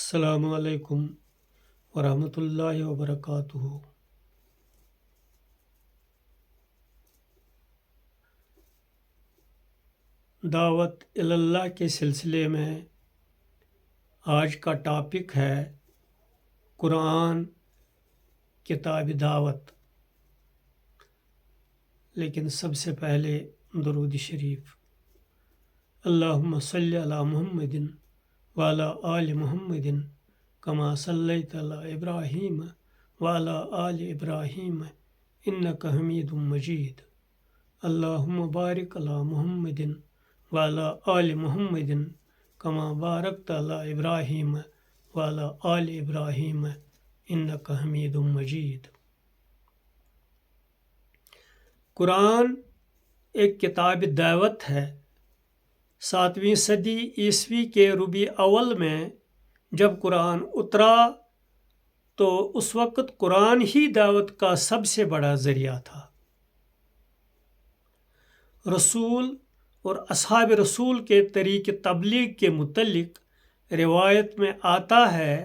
السلام علیکم ورحمۃ اللہ وبرکاتہ۔ دعوت اللہ کے سلسلے میں آج کا ٹاپک ہے قرآن کتاب دعوت، لیکن سب سے پہلے درود شریف۔ اللہم صلی علی محمد وعلی آل محمد کما صلیت علی ابراہیم وعلی آل ابراہیم انک حمید مجید۔ اللہم بارک علی محمد وعلی آل محمد کما بارکت علی ابراہیم وعلی آل ابراہیم انک حمید مجید۔ قرآن ایک کتاب دعوت ہے۔ 7ویں صدی عیسوی کے ربیع اول میں جب قرآن اترا تو اس وقت قرآن ہی دعوت کا سب سے بڑا ذریعہ تھا۔ رسول اور اصحاب رسول کے طریق تبلیغ کے متعلق روایت میں آتا ہے،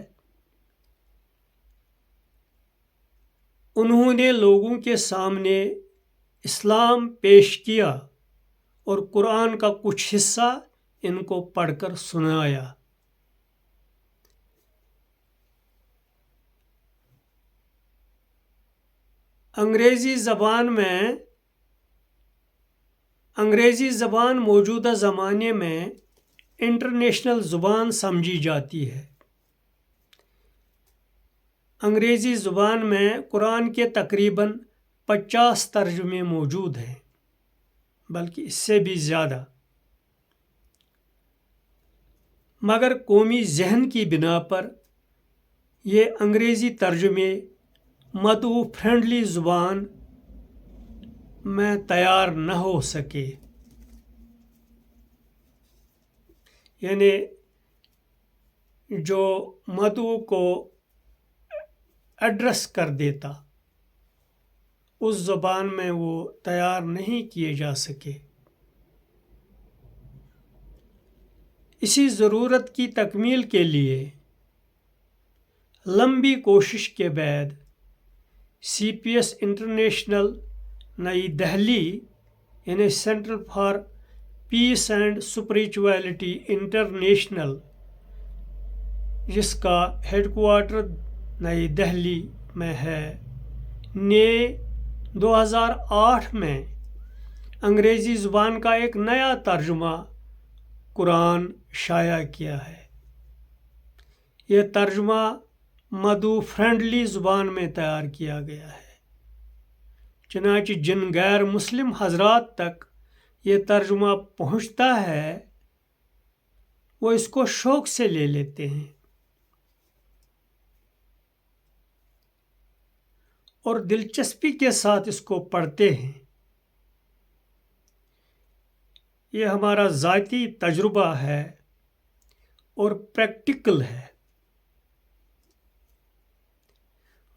انہوں نے لوگوں کے سامنے اسلام پیش کیا اور قرآن کا کچھ حصہ ان کو پڑھ کر سنایا۔ انگریزی زبان موجودہ زمانے میں انٹرنیشنل زبان سمجھی جاتی ہے۔ انگریزی زبان میں قرآن کے تقریباً 50 ترجمے موجود ہیں، بلکہ اس سے بھی زیادہ، مگر قومی ذہن کی بنا پر یہ انگریزی ترجمے مدعو فرینڈلی زبان میں تیار نہ ہو سکے، یعنی جو مدعو کو ایڈریس کر دیتا اس زبان میں وہ تیار نہیں کیے جا سکے۔ اسی ضرورت کی تکمیل کے لیے لمبی کوشش کے بعد CPS انٹرنیشنل نئی دہلی یعنی centre for piece and spirituality international, جس کا ہیڈ کوارٹر نئی دہلی میں ہے، نے 2008 میں انگریزی زبان کا ایک نیا ترجمہ قرآن شائع کیا ہے۔ یہ ترجمہ مدعو فرینڈلی زبان میں تیار کیا گیا ہے، چنانچہ جن غیر مسلم حضرات تک یہ ترجمہ پہنچتا ہے وہ اس کو شوق سے لے لیتے ہیں اور دلچسپی کے ساتھ اس کو پڑھتے ہیں۔ یہ ہمارا ذاتی تجربہ ہے اور پریکٹیکل ہے۔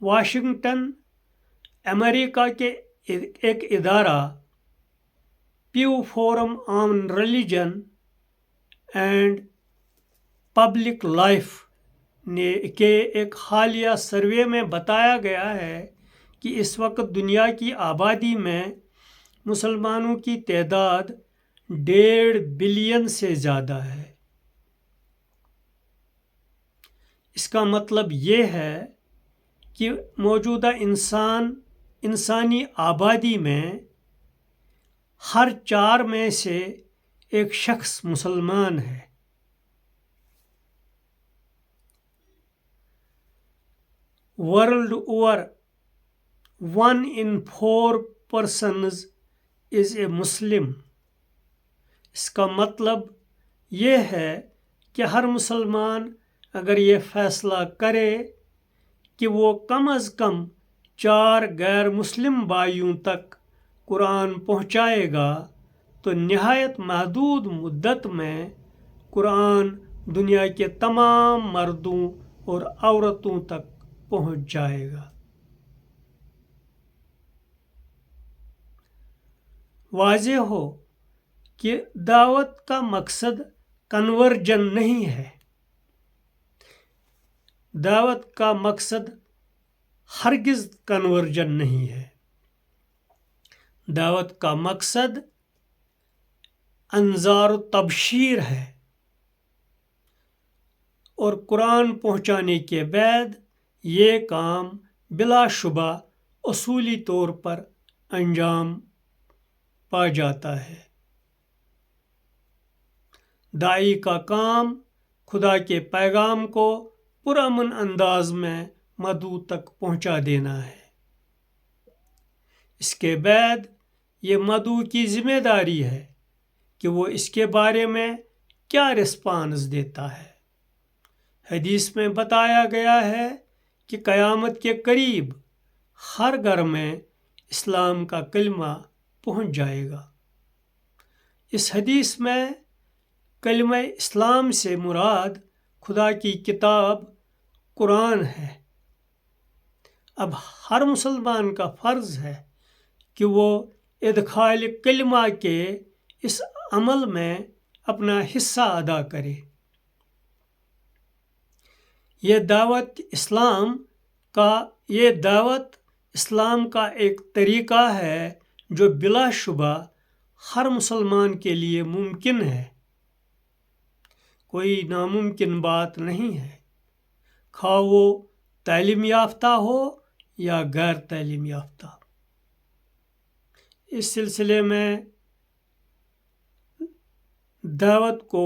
واشنگٹن، امریکہ کے ایک ادارہ پیو forum on religion and public life کے ایک حالیہ سروے میں بتایا گیا ہے کہ اس وقت دنیا کی آبادی میں مسلمانوں کی تعداد 1.5 بلین سے زیادہ ہے۔ اس کا مطلب یہ ہے کہ موجودہ انسانی آبادی میں ہر 4 میں سے ایک شخص مسلمان ہے۔ World over 1 in 4 persons is a Muslim۔ اس کا مطلب یہ ہے کہ ہر مسلمان اگر یہ فیصلہ کرے کہ وہ کم از کم 4 غیر مسلم بھائیوں تک قرآن پہنچائے گا تو نہایت محدود مدت میں قرآن دنیا کے تمام مردوں اور عورتوں تک پہنچ جائے گا۔ واضح ہو کہ دعوت کا مقصد کنورجن نہیں ہے، دعوت کا مقصد ہرگز کنورژن نہیں ہے. دعوت کا مقصد انذار و تبشیر ہے، اور قرآن پہنچانے کے بعد یہ کام بلا شبہ اصولی طور پر انجام پا جاتا ہے. داعی کا کام خدا کے پیغام کو پرامن انداز میں مدعو تک پہنچا دینا ہے. اس کے بعد یہ مدعو کی ذمہ داری ہے کہ وہ اس کے بارے میں کیا رسپانس دیتا ہے. حدیث میں بتایا گیا ہے کہ قیامت کے قریب ہر گھر میں اسلام کا کلمہ پہنچ جائے گا. اس حدیث میں کلمہ اسلام سے مراد خدا کی کتاب قرآن ہے. اب ہر مسلمان کا فرض ہے کہ وہ ادخال کلمہ کے اس عمل میں اپنا حصہ ادا کرے. یہ دعوت اسلام کا ایک طریقہ ہے جو بلا شبہ ہر مسلمان کے لیے ممکن ہے. کوئی ناممکن بات نہیں ہے، خواہ وہ تعلیم یافتہ ہو یا غیر تعلیم یافتہ. اس سلسلے میں دعوت کو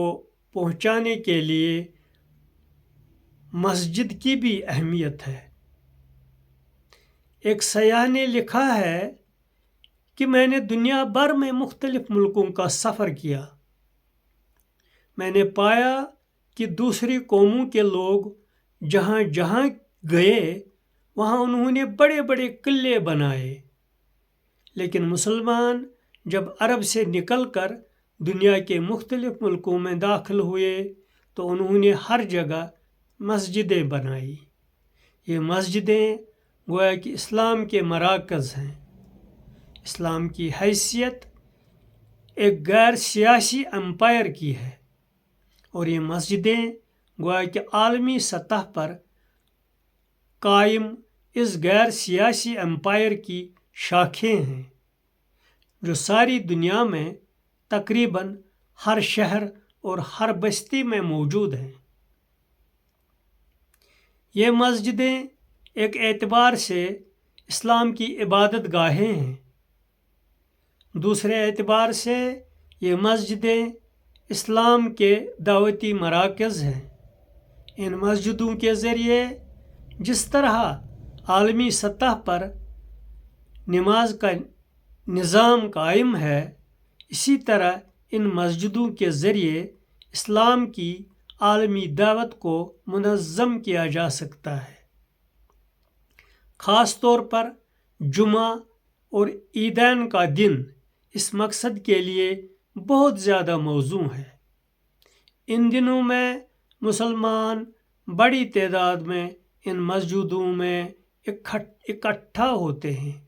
پہنچانے کے لیے مسجد کی بھی اہمیت ہے. ایک سیاح نے لکھا ہے کہ میں نے دنیا بھر میں مختلف ملکوں کا سفر کیا. میں نے پایا کہ دوسری قوموں کے لوگ جہاں جہاں گئے وہاں انہوں نے بڑے بڑے قلعے بنائے، لیکن مسلمان جب عرب سے نکل کر دنیا کے مختلف ملکوں میں داخل ہوئے تو انہوں نے ہر جگہ مسجدیں بنائی. یہ مسجدیں گویا کہ اسلام کے مراکز ہیں. اسلام کی حیثیت ایک غیر سیاسی امپائر کی ہے، اور یہ مسجدیں گویا کہ عالمی سطح پر قائم اس غیر سیاسی امپائر کی شاخیں ہیں جو ساری دنیا میں تقریباً ہر شہر اور ہر بستی میں موجود ہیں. یہ مسجدیں ایک اعتبار سے اسلام کی عبادت گاہیں ہیں. دوسرے اعتبار سے یہ مسجدیں اسلام کے دعوتی مراکز ہیں. ان مسجدوں کے ذریعے جس طرح عالمی سطح پر نماز کا نظام قائم ہے، اسی طرح ان مسجدوں کے ذریعے اسلام کی عالمی دعوت کو منظم کیا جا سکتا ہے. خاص طور پر جمعہ اور عیدین کا دن اس مقصد کے لیے بہت زیادہ موزوں ہے. ان دنوں میں مسلمان بڑی تعداد میں ان مسجدوں میں اکٹھا ہوتے ہیں.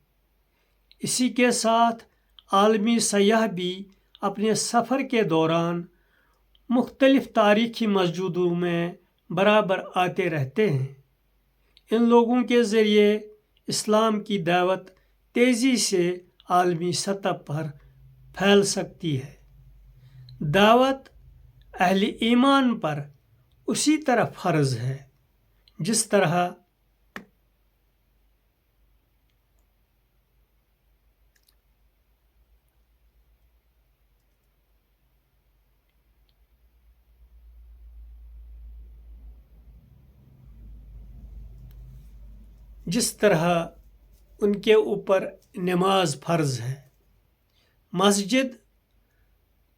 اسی کے ساتھ عالمی سیاح بھی اپنے سفر کے دوران مختلف تاریخی مسجدوں میں برابر آتے رہتے ہیں. ان لوگوں کے ذریعے اسلام کی دعوت تیزی سے عالمی سطح پر پھیل سکتی ہے. دعوت اہل ایمان پر اسی طرح فرض ہے جس طرح ان کے اوپر نماز فرض ہے. مسجد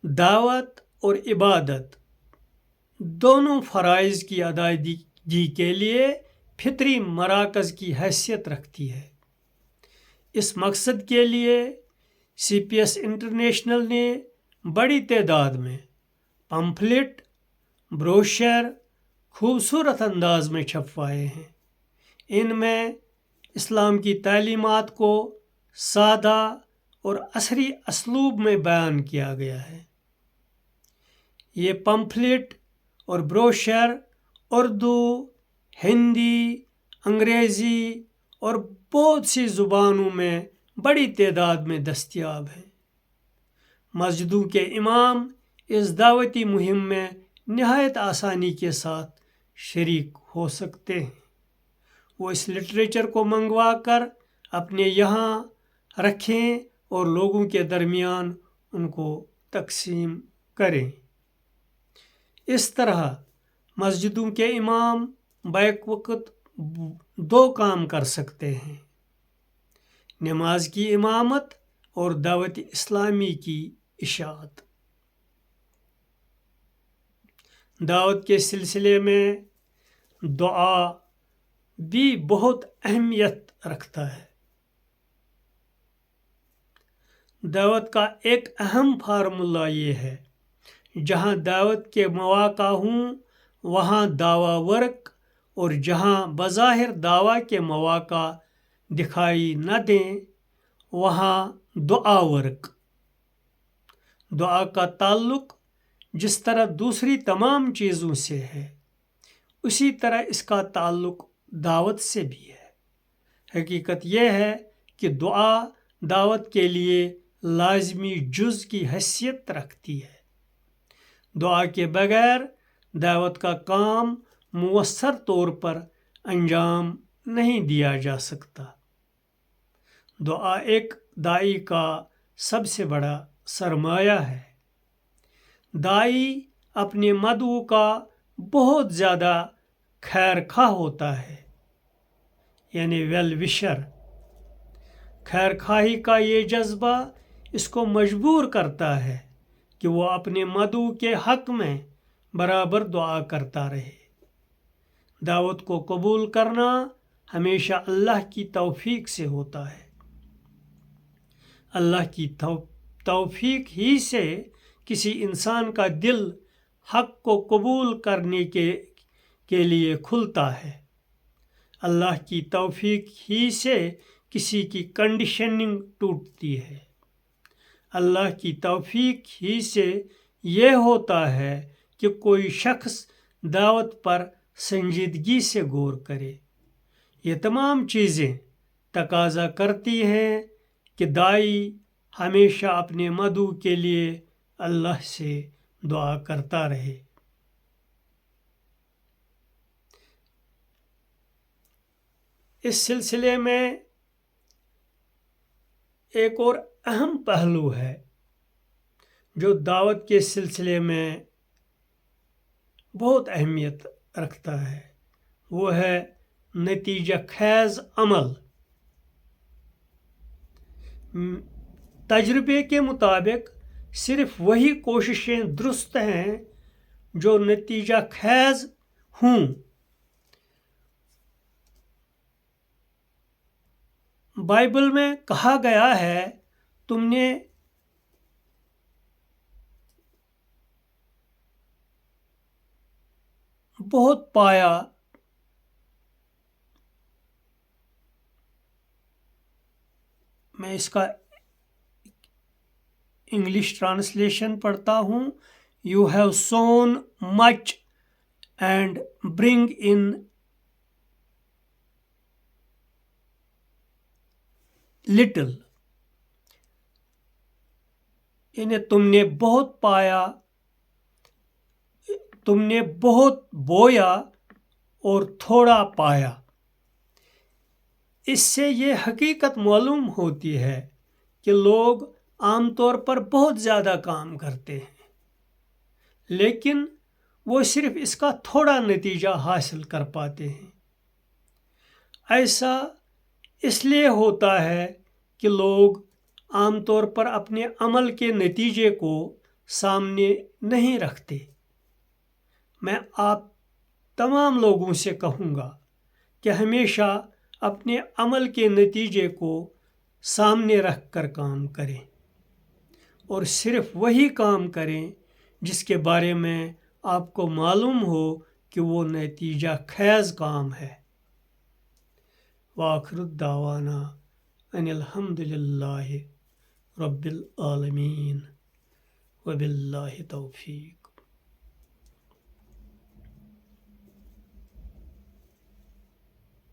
دعوت اور عبادت دونوں فرائض کی ادائیگی کے لیے فطری مراکز کی حیثیت رکھتی ہے. اس مقصد کے لیے CPS انٹرنیشنل نے بڑی تعداد میں پمفلٹ، بروشر خوبصورت انداز میں چھپوائے ہیں. ان میں اسلام کی تعلیمات کو سادہ اور عصری اسلوب میں بیان کیا گیا ہے. یہ پمفلٹ اور بروشر اردو، ہندی، انگریزی اور بہت سی زبانوں میں بڑی تعداد میں دستیاب ہیں۔ مسجدوں کے امام اس دعوتی مہم میں نہایت آسانی کے ساتھ شریک ہو سکتے ہیں۔ وہ اس لٹریچر کو منگوا کر اپنے یہاں رکھیں اور لوگوں کے درمیان ان کو تقسیم کریں۔ اس طرح مسجدوں کے امام بیک وقت دو کام کر سکتے ہیں: نماز کی امامت اور دعوت اسلامی کی اشاعت۔ دعوت کے سلسلے میں دعا بھی بہت اہمیت رکھتا ہے۔ دعوت کا ایک اہم فارمولہ یہ ہے: جہاں دعوت کے مواقع ہوں وہاں دعوی ورک، اور جہاں بظاہر دعوی کے مواقع دکھائی نہ دیں وہاں دعا ورک۔ دعا کا تعلق جس طرح دوسری تمام چیزوں سے ہے اسی طرح اس کا تعلق دعوت سے بھی ہے۔ حقیقت یہ ہے کہ دعا دعوت کے لیے لازمی جز کی حیثیت رکھتی ہے۔ دعا کے بغیر دعوت کا کام مؤثر طور پر انجام نہیں دیا جا سکتا۔ دعا ایک داعی کا سب سے بڑا سرمایہ ہے۔ داعی اپنے مدعو کا بہت زیادہ خیر خواہ ہوتا ہے، یعنی ویل وشر۔ خیر خواہی کا یہ جذبہ اس کو مجبور کرتا ہے کہ وہ اپنے مدعو کے حق میں برابر دعا کرتا رہے۔ دعوت کو قبول کرنا ہمیشہ اللہ کی توفیق سے ہوتا ہے۔ اللہ کی توفیق ہی سے کسی انسان کا دل حق کو قبول کرنے کے لیے کھلتا ہے۔ اللہ کی توفیق ہی سے کسی کی کنڈیشننگ ٹوٹتی ہے۔ اللہ کی توفیق ہی سے یہ ہوتا ہے کہ کوئی شخص دعوت پر سنجیدگی سے غور کرے۔ یہ تمام چیزیں تقاضا کرتی ہیں کہ داعی ہمیشہ اپنے مدعو کے لیے اللہ سے دعا کرتا رہے۔ اس سلسلے میں ایک اور اہم پہلو ہے جو دعوت کے سلسلے میں بہت اہمیت رکھتا ہے، وہ ہے نتیجہ خیز عمل۔ تجربے کے مطابق صرف وہی کوششیں درست ہیں جو نتیجہ خیز ہوں۔ بائبل میں کہا گیا ہے، تم نے بہت پایا میں اس کا انگلش ٹرانسلیشن پڑھتا ہوں: you have sown much and bring in little, یعنی تم نے بہت پایا، تم نے بہت بویا اور تھوڑا پایا۔ اس سے یہ حقیقت معلوم ہوتی ہے کہ لوگ عام طور پر بہت زیادہ کام کرتے ہیں لیکن وہ صرف اس کا تھوڑا نتیجہ حاصل کر پاتے ہیں۔ ایسا اس لیے ہوتا ہے کہ لوگ عام طور پر اپنے عمل کے نتیجے کو سامنے نہیں رکھتے۔ میں آپ تمام لوگوں سے کہوں گا کہ ہمیشہ اپنے عمل کے نتیجے کو سامنے رکھ کر کام کریں اور صرف وہی کام کریں جس کے بارے میں آپ کو معلوم ہو کہ وہ نتیجہ خیز کام ہے۔ وآخر الدعوانا ان الحمد للہ رب العالمین وباللہ توفیق۔